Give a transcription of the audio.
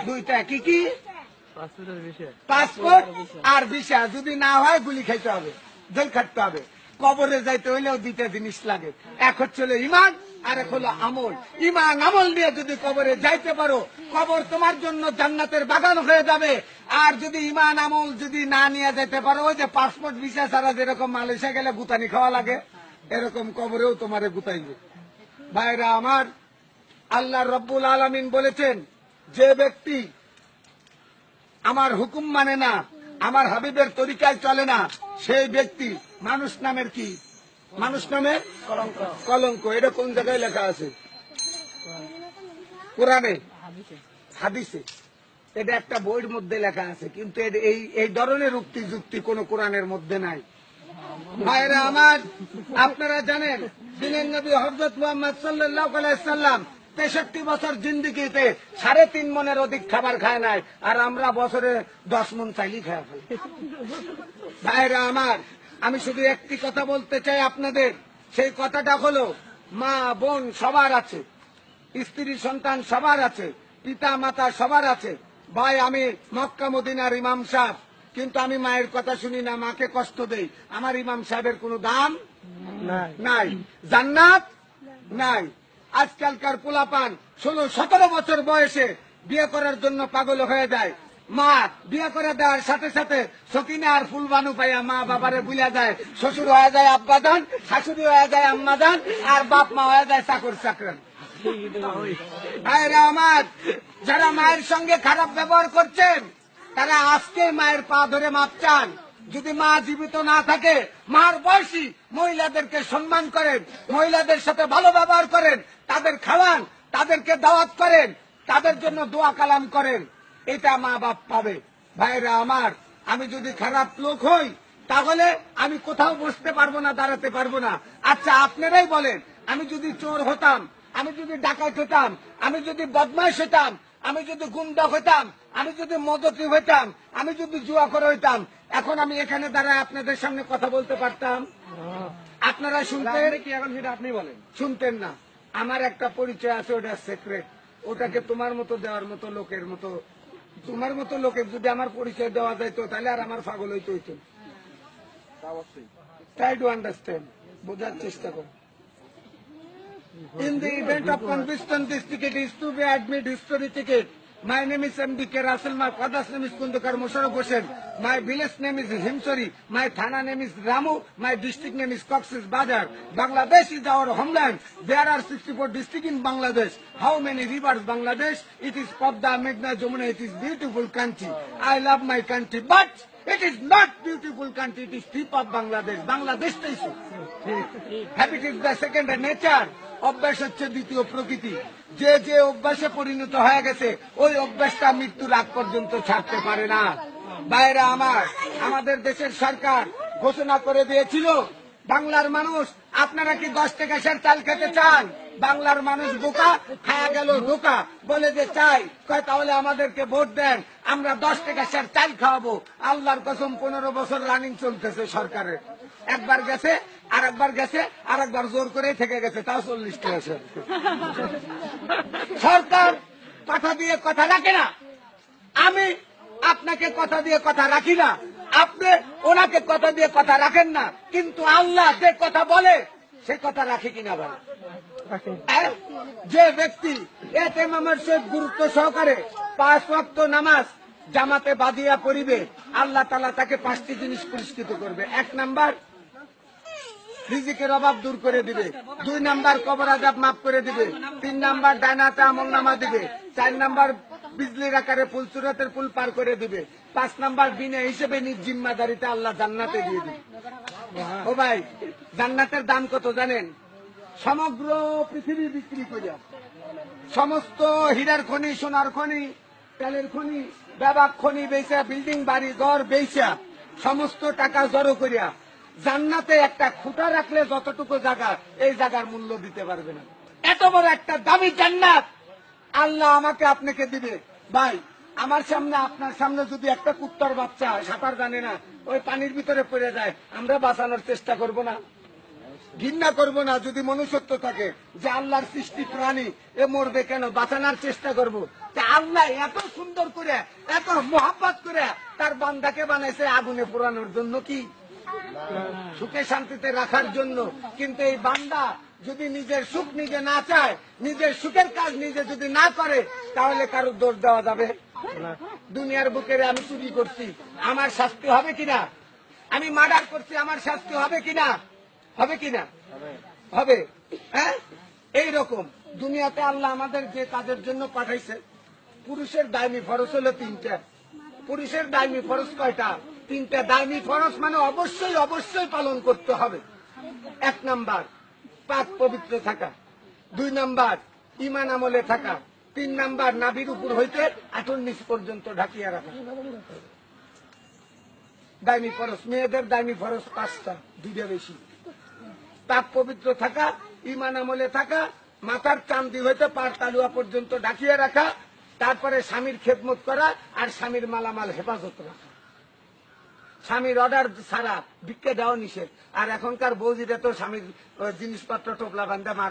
দুইটা কি কি? পাসপোর্ট আর ভিসা। যদি না হয় গুলি খাইতে হবে, জেল খাটতে হবে। কবরে যাইতে হইলেও দুইটা জিনিস লাগে, এক হচ্ছে ইমান আর এক হলো আমল। ইমান আমল দিয়ে যদি কবরে যাইতে পারো, কবর তোমার জন্য জান্নাতের বাগান হয়ে যাবে। আর যদি ইমান আমল যদি না নিয়ে যেতে পারো, ওই যে পাসপোর্ট ভিসা ছাড়া যেরকম মালয়েশিয়া গেলে গুতানি খাওয়া লাগে, এরকম কবরেও তোমারে গুতাইবে। ভাইরা আমার, আল্লাহ রব্বুল আলামিন বলেছেন, যে ব্যক্তি আমার হুকুম মানে না, আমার হাবিবের তরিকায় চলে না, সেই ব্যক্তি মানুষ নামের কি? মানুষ নামের কলঙ্ক। এটা কোন জায়গায় লেখা আছে? কোরআনে, হাদিসে। এটা একটা বইয়ের মধ্যে লেখা আছে, কিন্তু এই ধরনের উক্তি যুক্তি কোন কোরআনের মধ্যে নাই। ভাইরা আমার, আপনারা জানেন দিনের নবী হযরত মুহাম্মদ সাল্লাল্লাহু আলাইহি সাল্লাম 63 বছর জিন্দেগিতে 3.5 মনের অধিক খাবার খায় নাই, আর আমরা বছরে 10 মন চাইলি খায় ফেলি। ভাইরা আমার, আমি শুধু একটি কথা বলতে চাই আপনাদের, সেই কথাটা হলো, মা বোন সবার আছে, স্ত্রী সন্তান সবার আছে, পিতা মাতা সবার আছে। ভাই, আমি মক্কা মদিনার ইমাম সাহেব, কিন্তু আমি মায়ের কথা শুনি না, মাকে কষ্ট দেই। আমার ইমাম সাহেবের কোনো দাম নাই, জান্নাত নাই। আজকালকার পোলাপান 16-17 বছর বয়সে বিয়ে করার জন্য পাগল হয়ে যায়। মা বিয়ে করে দেওয়ার সাথে সাথে সকিনা আর ফুলবানু পাইয়া মা বাবারে বুঝা যায়, শ্বশুর হয়ে যায় আব্বাজান, শাশুড়ি হয়ে যায় আম্মাজান, আর বাপ মা হয়ে যায় চাকর চাকরান। ভাইরা আমার, যারা মায়ের সঙ্গে খারাপ ব্যবহার করছেন, তারা আজকে মায়ের পা ধরে মাপ চান। যদি মা জীবিত না থাকে, মার বয়সী মহিলাদেরকে সম্মান করেন, মহিলাদের সাথে ভালো ব্যবহার করেন, তাদের খাওয়ান, তাদেরকে দাওয়াত করেন, তাদের জন্য দোয়া কালাম করেন, এটা মা বাপ পাবে। ভাইরা আমার, আমি যদি খারাপ লোক হই, তাহলে আমি কোথাও বসতে পারবো না, দাঁড়াতে পারবো না। আচ্ছা, আপনারাই বলেন, আমি যদি চোর হতাম, আমি যদি ডাকাত হতাম, আমি যদি বদমাশ হতাম, আমি যদি গুন্ডা হইতাম, আমি যদি মদতি হইতাম, আমি যদি জুয়াখোর হইতাম, এখন আমি এখানে দাঁড়ায় আপনাদের সামনে কথা বলতে পারতাম? আপনারা শুনতেন কি? এখন সেটা আপনি বলেন। শুনতেন না। আমার একটা পরিচয় আছে, ওটা সিক্রেট। ওটাকে তোমার মতো দেওয়ার মতো লোকের মতো, তোমার মতো লোকের যদি আমার পরিচয় দেওয়া যাইতো, তাহলে আর আমার পাগল হইতে হইতো। ট্রাই টু আন্ডারস্ট্যান্ড, বোঝার চেষ্টা করো। In the event of conviction, this ticket is to be admit history ticket. My name is M.D.K. Russell. My father's name is Kundukar Musharraf Hossain. My village name is Himsori. My thana name is Ramu. My district name is Cox's Bazar. Bangladesh is our homeland. There are 64 districts in Bangladesh. How many rivers Bangladesh? It is Padma, Meghna, Jamuna. It is beautiful country. I love my country, but it is not beautiful country. It is tip of Bangladesh. Bangladesh is habit is the second nature. অভ্যাস হচ্ছে দ্বিতীয় প্রকৃতি। যে যে অভ্যাসে পরিণত হয়ে গেছে, ওই অভ্যাসটা মৃত্যুর আগ পর্যন্ত ছাড়তে পারে না। ভাইরা আমার, আমাদের দেশের সরকার ঘোষণা করে দিয়েছিল, বাংলার মানুষ, আপনারা কি 10 টাকা সের চাল খেতে চান? বাংলার মানুষ বোকা, খায়া গেল ধোকা, বলে যে চাই, কয় তাহলে আমাদেরকে ভোট দেন, আমরা 10 টাকা সের চাল খাওয়াবো। আল্লাহর কসম, 15 বছর রানিং চলতেছে সরকারের। একবার গেছে, আর একবার গেছে, আর একবার জোর করে থেকে গেছে, তাও 40 টাকা সের। সরকার কথা দিয়ে কথা রাখে না। আমি আপনাকে কথা দিয়ে কথা রাখি না, আপনি ওনাকে কথা দিয়ে কথা রাখেন না, কিন্তু আল্লাহ যে কথা বলে সে কথা রাখে কিনা বলে? যে ব্যক্তি এতেমামের সহিত গুরুত্ব সহকারে 5 ওয়াক্ত নামাজ জামাতে বাঁধিয়া পড়িবে, আল্লাহ তাআলা তাকে 5টি জিনিস পুরস্কৃত করবে। 1 নাম্বার, রিজিকের অভাব দূর করে দিবে। 2 নাম্বার, কবর আযাব মাফ করে দিবে। 3 নাম্বার, ডাইনাতে আমলনামা দিবে। 4 নাম্বার, বিজলির আকারে ফুলসুরাতের পুল পার করে দিবে। 5 নাম্বার, বিনা হিসেবে নিজ জিম্মাদারিতে আল্লাহ জান্নাতে দিয়ে দিবে। ও ভাই, জান্নাতের দাম কত জানেন? সমগ্র পৃথিবী বিক্রি করিয়া, সমস্ত হীরার খনি, সোনার খনি, তেলের খনি, ব্যাপক খনি বেচা, বিল্ডিং বাড়ি ঘর বেচা, সমস্ত টাকা জড়ো করিয়া জান্নাতে একটা খুঁটা রাখলে যতটুকু জায়গা, এই জায়গার মূল্য দিতে পারবে না। এত বড় একটা দামি জান্নাত আল্লাহ আমাকে আপনাকে দিবে। ভাই, আমার সামনে, আপনার সামনে যদি একটা কুত্তার বাচ্চা সাঁতার জানে না, ওই পানির ভিতরে পড়ে যায়, আমরা বাঁচানোর চেষ্টা করব না? ঘৃণা করব না যদি মনুষ্যত্ব থাকে, যে আল্লাহর সৃষ্টি প্রাণী, এ মরবে কেন, বাঁচানোর চেষ্টা করব। তা আল্লাহ এত সুন্দর করে, এত মোহাব্বত করে তার বান্দাকে বানাইছে আগুনে পোড়ানোর জন্য, কি সুখে শান্তিতে রাখার জন্য। কিন্তু এই বান্দা যদি নিজের সুখ নিজে না চায়, নিজের সুখের কাজ নিজে যদি না করে, তাহলে কারো দোষ দেওয়া যাবে না। দুনিয়ার বুকের আমি চুরি করছি, আমার শাস্তি হবে কিনা? আমি মার্ডার করছি, আমার শাস্তি হবে কিনা? হবে কিনা? হবে। হ্যাঁ, এইরকম দুনিয়াতে আল্লাহ আমাদের যে কাজের জন্য পাঠাইছে, পুরুষের দায়মি ফরজ হলো 3টা। পুরুষের দায়মি ফরজ কয়টা? 3টা। দায়মি ফরজ মানে অবশ্যই অবশ্যই পালন করতে হবে। 1 নাম্বার পাক পবিত্র থাকা, 2 নাম্বার ঈমান আমলে থাকা, 3 নাম্বার নাভির উপর হইতে আঁটুর নিচ পর্যন্ত ঢাকিয়া রাখা। দায়মি ফরজ। মেয়েদের দায়মি ফরজ 5টা, 2টা বেশি। পাক পবিত্র থাকা, ঈমান আমলে থাকা, মাথার চান্দি হইতে পার তালুয়া পর্যন্ত ঢাকিয়ে রাখা, তারপরে স্বামীর খেদমত করা, আর স্বামীর মালামাল হেফাজত রাখা। স্বামীর অর্ডার ছাড়া ভিক্ষা দেওয়া নিষেধ। আর এখনকার বৌদিরা তো স্বামীর জিনিসপত্র টোপলা বান্ধা মার